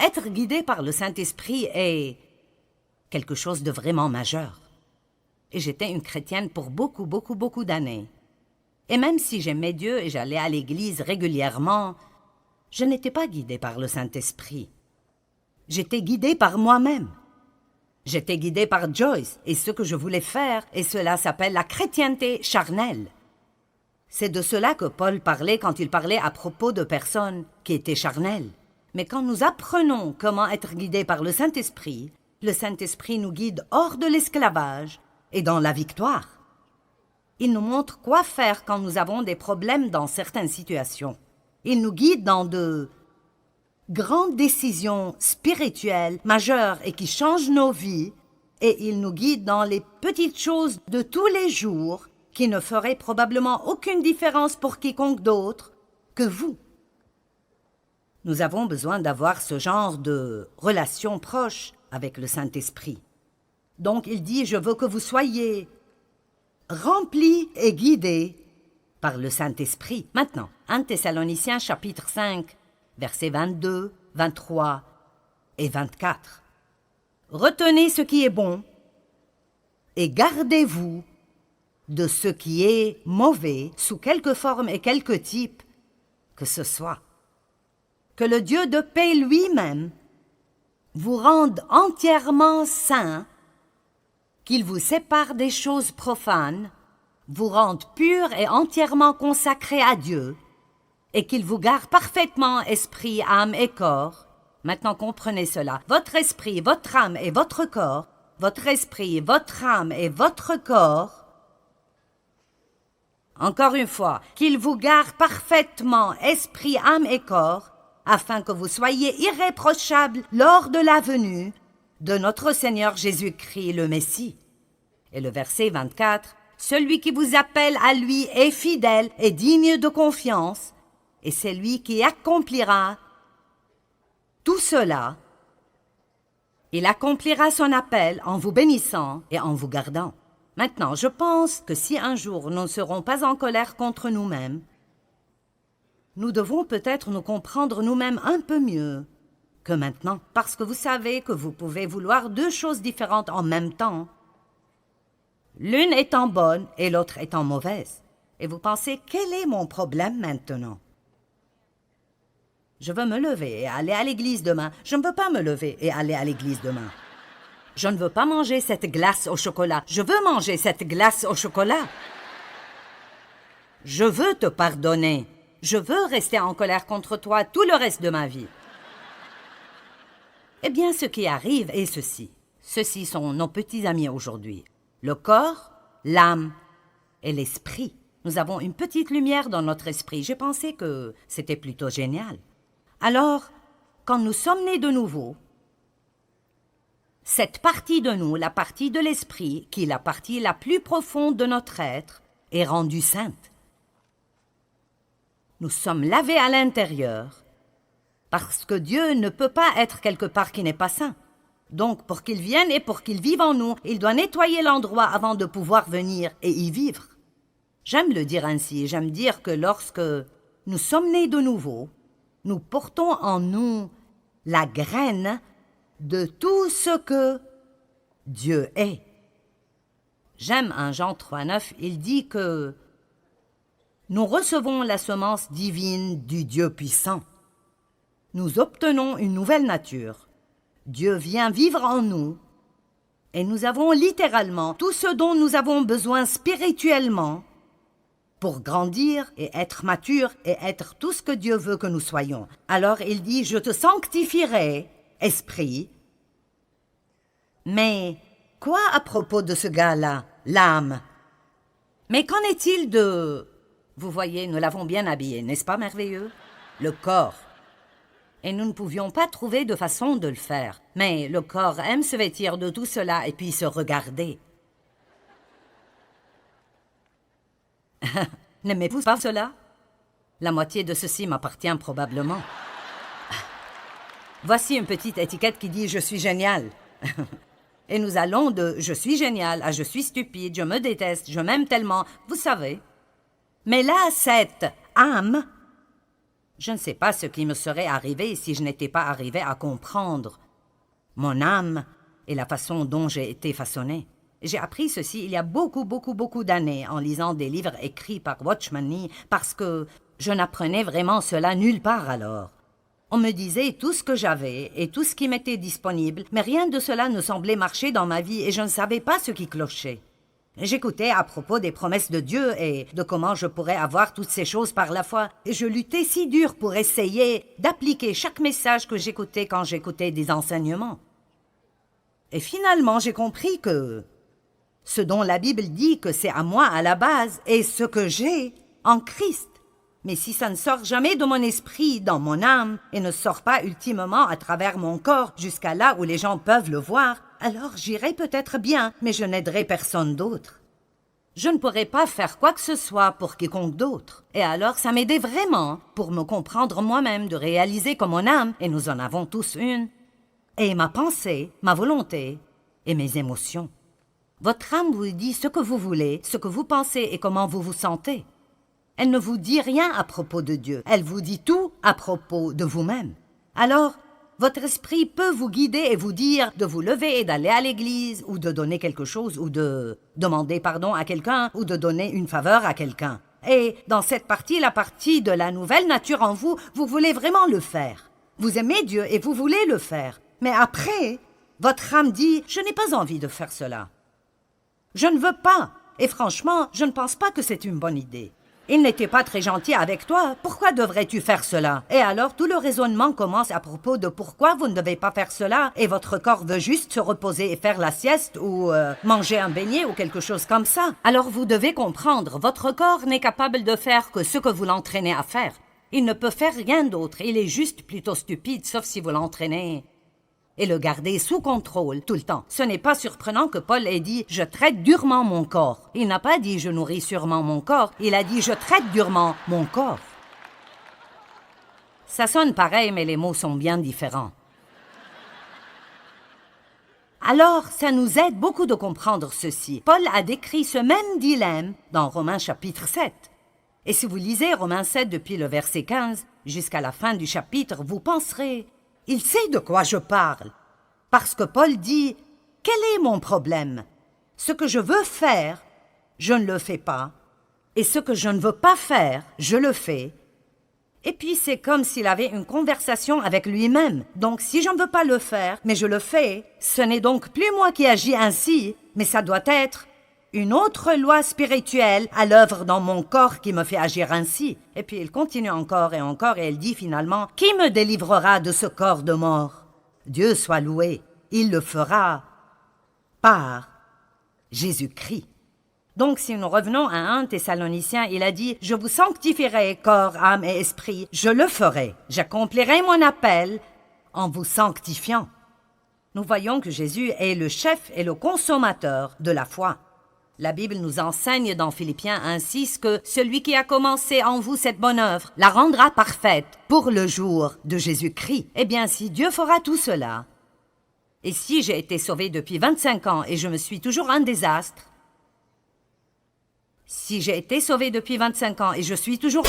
être guidé par le Saint-Esprit est quelque chose de vraiment majeur. Et j'étais une chrétienne pour beaucoup d'années. Et même si j'aimais Dieu et j'allais à l'église régulièrement, je n'étais pas guidée par le Saint-Esprit. J'étais guidée par moi-même. J'étais guidée par Joyce et ce que je voulais faire, et cela s'appelle la chrétienté charnelle. C'est de cela que Paul parlait quand il parlait à propos de personnes qui étaient charnelles. Mais quand nous apprenons comment être guidés par le Saint-Esprit nous guide hors de l'esclavage et dans la victoire. Il nous montre quoi faire quand nous avons des problèmes dans certaines situations. Il nous guide dans de grandes décisions spirituelles majeures et qui changent nos vies, et il nous guide dans les petites choses de tous les jours qui ne feraient probablement aucune différence pour quiconque d'autre que vous. Nous avons besoin d'avoir ce genre de relation proche avec le Saint-Esprit. Donc il dit, je veux que vous soyez remplis et guidés par le Saint-Esprit. Maintenant, 1 Thessaloniciens chapitre 5, versets 22, 23 et 24. Retenez ce qui est bon et gardez-vous de ce qui est mauvais sous quelque forme et quelque type que ce soit. Que le Dieu de paix lui-même vous rende entièrement saints, qu'il vous sépare des choses profanes, vous rende purs et entièrement consacrés à Dieu, et qu'il vous garde parfaitement esprit, âme et corps. Maintenant comprenez cela. Votre esprit, votre âme et votre corps, votre esprit, votre âme et votre corps. Encore une fois, qu'il vous garde parfaitement esprit, âme et corps, afin que vous soyez irréprochables lors de la venue de notre Seigneur Jésus-Christ le Messie. Et le verset 24, « Celui qui vous appelle à lui est fidèle et digne de confiance, et c'est lui qui accomplira tout cela. Il accomplira son appel en vous bénissant et en vous gardant. » Maintenant, je pense que si un jour nous ne serons pas en colère contre nous-mêmes, nous devons peut-être nous comprendre nous-mêmes un peu mieux que maintenant, parce que vous savez que vous pouvez vouloir deux choses différentes en même temps, l'une étant bonne et l'autre étant mauvaise. Et vous pensez, quel est mon problème maintenant? Je veux me lever et aller à l'église demain. Je ne veux pas me lever et aller à l'église demain. Je ne veux pas manger cette glace au chocolat. Je veux manger cette glace au chocolat. Je veux te pardonner. Je veux rester en colère contre toi tout le reste de ma vie. Eh bien, ce qui arrive est ceci. Ceux-ci sont nos petits amis aujourd'hui. Le corps, l'âme et l'esprit. Nous avons une petite lumière dans notre esprit. J'ai pensé que c'était plutôt génial. Alors, quand nous sommes nés de nouveau, cette partie de nous, la partie de l'esprit, qui est la partie la plus profonde de notre être, est rendue sainte. Nous sommes lavés à l'intérieur, parce que Dieu ne peut pas être quelque part qui n'est pas saint. Donc, pour qu'il vienne et pour qu'il vive en nous, il doit nettoyer l'endroit avant de pouvoir venir et y vivre. J'aime le dire ainsi, j'aime dire que lorsque nous sommes nés de nouveau, nous portons en nous la graine de tout ce que Dieu est. J'aime 1 Jean 3,9, il dit que nous recevons la semence divine du Dieu puissant. Nous obtenons une nouvelle nature. Dieu vient vivre en nous et nous avons littéralement tout ce dont nous avons besoin spirituellement pour grandir et être mature et être tout ce que Dieu veut que nous soyons. Alors il dit, je te sanctifierai, esprit. Mais quoi à propos de ce gars-là, l'âme? Mais qu'en est-il de... Vous voyez, nous l'avons bien habillé, n'est-ce pas merveilleux? Le corps. Et nous ne pouvions pas trouver de façon de le faire. Mais le corps aime se vêtir de tout cela et puis se regarder. N'aimez-vous pas cela? La moitié de ceci m'appartient probablement. Voici une petite étiquette qui dit « Je suis génial ». Et nous allons de « Je suis génial » à « Je suis stupide, je me déteste, je m'aime tellement », vous savez. Mais là, cette âme Je ne sais pas ce qui me serait arrivé si je n'étais pas arrivé à comprendre mon âme et la façon dont j'ai été façonné. J'ai appris ceci il y a beaucoup d'années en lisant des livres écrits par Watchman Nee parce que je n'apprenais vraiment cela nulle part alors. On me disait tout ce que j'avais et tout ce qui m'était disponible, mais rien de cela ne semblait marcher dans ma vie et je ne savais pas ce qui clochait. J'écoutais à propos des promesses de Dieu et de comment je pourrais avoir toutes ces choses par la foi, et je luttais si dur pour essayer d'appliquer chaque message que j'écoutais quand j'écoutais des enseignements. Et finalement, j'ai compris que ce dont la Bible dit que c'est à moi à la base est ce que j'ai en Christ. Mais si ça ne sort jamais de mon esprit, dans mon âme, et ne sort pas ultimement à travers mon corps jusqu'à là où les gens peuvent le voir, alors j'irai peut-être bien, mais je n'aiderai personne d'autre. Je ne pourrai pas faire quoi que ce soit pour quiconque d'autre. Et alors ça m'aidait vraiment pour me comprendre moi-même, de réaliser que mon âme, et nous en avons tous une, et ma pensée, ma volonté et mes émotions. Votre âme vous dit ce que vous voulez, ce que vous pensez et comment vous vous sentez. Elle ne vous dit rien à propos de Dieu, elle vous dit tout à propos de vous-même. Alors, votre esprit peut vous guider et vous dire de vous lever et d'aller à l'église, ou de donner quelque chose, ou de demander pardon à quelqu'un, ou de donner une faveur à quelqu'un. Et dans cette partie, la partie de la nouvelle nature en vous, vous voulez vraiment le faire. Vous aimez Dieu et vous voulez le faire. Mais après, votre âme dit « Je n'ai pas envie de faire cela. Je ne veux pas. Et franchement, je ne pense pas que c'est une bonne idée. Il n'était pas très gentil avec toi, pourquoi devrais-tu faire cela? Et alors tout le raisonnement commence à propos de pourquoi vous ne devez pas faire cela, et votre corps veut juste se reposer et faire la sieste, ou manger un beignet, ou quelque chose comme ça. Alors vous devez comprendre, votre corps n'est capable de faire que ce que vous l'entraînez à faire. Il ne peut faire rien d'autre, il est juste plutôt stupide, sauf si vous l'entraînez et le garder sous contrôle tout le temps. Ce n'est pas surprenant que Paul ait dit « Je traite durement mon corps ». Il n'a pas dit « Je nourris sûrement mon corps », il a dit « Je traite durement mon corps ». Ça sonne pareil, mais les mots sont bien différents. Alors, ça nous aide beaucoup de comprendre ceci. Paul a décrit ce même dilemme dans Romains chapitre 7. Et si vous lisez Romains 7 depuis le verset 15 jusqu'à la fin du chapitre, vous penserez « Il sait de quoi je parle ». Parce que Paul dit « Quel est mon problème? Ce que je veux faire, je ne le fais pas. Et ce que je ne veux pas faire, je le fais. » Et puis c'est comme s'il avait une conversation avec lui-même. Donc si je ne veux pas le faire, mais je le fais, ce n'est donc plus moi qui agis ainsi, mais ça doit être une autre loi spirituelle à l'œuvre dans mon corps qui me fait agir ainsi. Et puis il continue encore et elle dit finalement « Qui me délivrera de ce corps de mort? Dieu soit loué, il le fera par Jésus-Christ. » Donc si nous revenons à 1 Thessaloniciens, il a dit « Je vous sanctifierai corps, âme et esprit, je le ferai, j'accomplirai mon appel en vous sanctifiant. » Nous voyons que Jésus est le chef et le consommateur de la foi. La Bible nous enseigne dans Philippiens 1:6 que celui qui a commencé en vous cette bonne œuvre la rendra parfaite pour le jour de Jésus-Christ. Eh bien, si Dieu fera tout cela, et si j'ai été sauvé depuis 25 ans et je me suis toujours un désastre, si j'ai été sauvé depuis 25 ans et je suis toujours...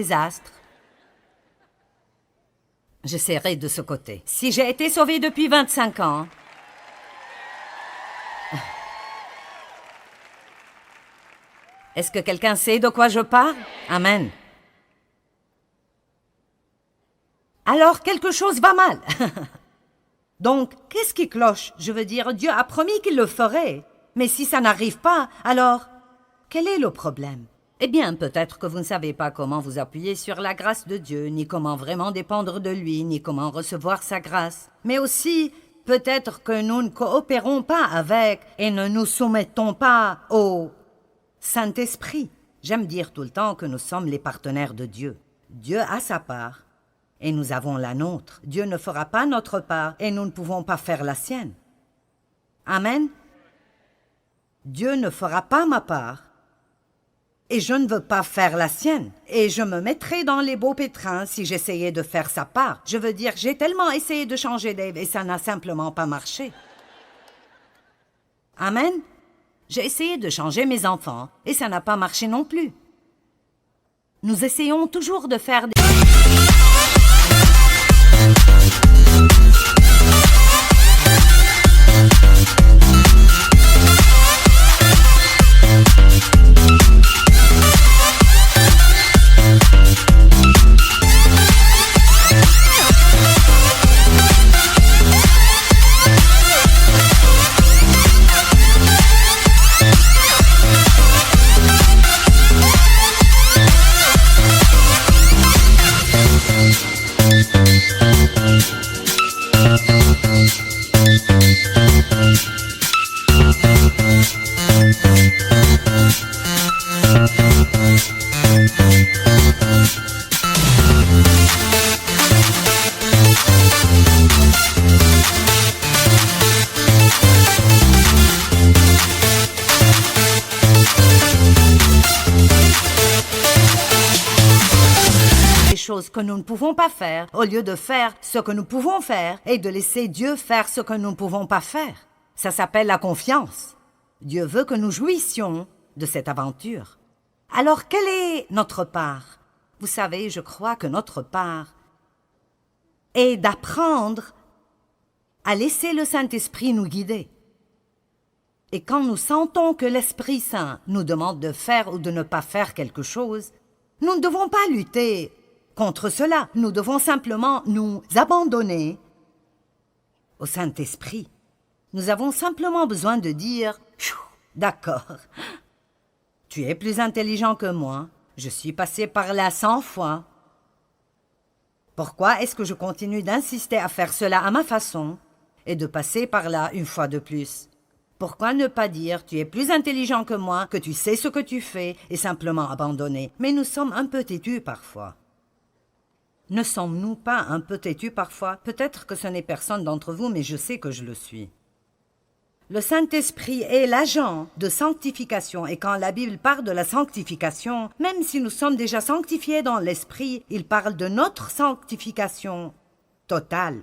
désastre. J'essaierai de ce côté. Si j'ai été sauvée depuis 25 ans, est-ce que quelqu'un sait de quoi je parle? Amen. Alors quelque chose va mal. Donc, qu'est-ce qui cloche? Je veux dire, Dieu a promis qu'il le ferait. Mais si ça n'arrive pas, alors, quel est le problème? Eh bien, peut-être que vous ne savez pas comment vous appuyer sur la grâce de Dieu, ni comment vraiment dépendre de lui, ni comment recevoir sa grâce. Mais aussi, peut-être que nous ne coopérons pas avec et ne nous soumettons pas au Saint-Esprit. J'aime dire tout le temps que nous sommes les partenaires de Dieu. Dieu a sa part et nous avons la nôtre. Dieu ne fera pas notre part et nous ne pouvons pas faire la sienne. Amen. Dieu ne fera pas ma part et je ne veux pas faire la sienne. Et je me mettrais dans les beaux pétrins si j'essayais de faire sa part. Je veux dire, j'ai tellement essayé de changer Dave et ça n'a simplement pas marché. Amen. J'ai essayé de changer mes enfants et ça n'a pas marché non plus. Nous essayons toujours de faire des... choses que nous ne pouvons pas faire, au lieu de faire ce que nous pouvons faire et de laisser Dieu faire ce que nous ne pouvons pas faire. Ça s'appelle la confiance. Dieu veut que nous jouissions de cette aventure. Alors, quelle est notre part? Vous savez, je crois que notre part est d'apprendre à laisser le Saint-Esprit nous guider. Et quand nous sentons que l'Esprit Saint nous demande de faire ou de ne pas faire quelque chose, nous ne devons pas lutter contre cela. Nous devons simplement nous abandonner au Saint-Esprit. Nous avons simplement besoin de dire « D'accord, tu es plus intelligent que moi, je suis passé par là 100 fois. Pourquoi est-ce que je continue d'insister à faire cela à ma façon et de passer par là une fois de plus? Pourquoi ne pas dire « Tu es plus intelligent que moi, que tu sais ce que tu fais » et simplement abandonner? Mais nous sommes un peu têtus parfois. Ne sommes-nous pas un peu têtus parfois? Peut-être que ce n'est personne d'entre vous, mais je sais que je le suis. Le Saint-Esprit est l'agent de sanctification, et quand la Bible parle de la sanctification, même si nous sommes déjà sanctifiés dans l'Esprit, il parle de notre sanctification totale.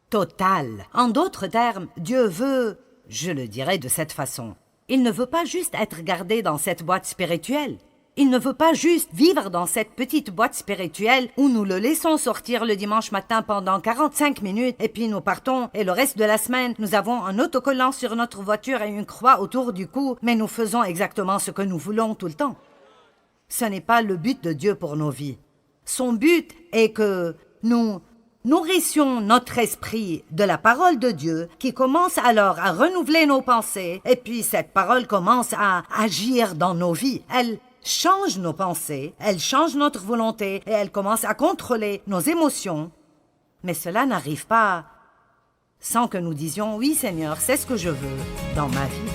Totale. En d'autres termes, Dieu veut, je le dirais de cette façon, il ne veut pas juste être gardé dans cette boîte spirituelle. Il ne veut pas juste vivre dans cette petite boîte spirituelle où nous le laissons sortir le dimanche matin pendant 45 minutes et puis nous partons et le reste de la semaine, nous avons un autocollant sur notre voiture et une croix autour du cou, mais nous faisons exactement ce que nous voulons tout le temps. Ce n'est pas le but de Dieu pour nos vies. Son but est que nous nourrissions notre esprit de la parole de Dieu qui commence alors à renouveler nos pensées et puis cette parole commence à agir dans nos vies. Elle change nos pensées, elle change notre volonté et elle commence à contrôler nos émotions. Mais cela n'arrive pas sans que nous disions « Oui Seigneur, c'est ce que je veux dans ma vie. »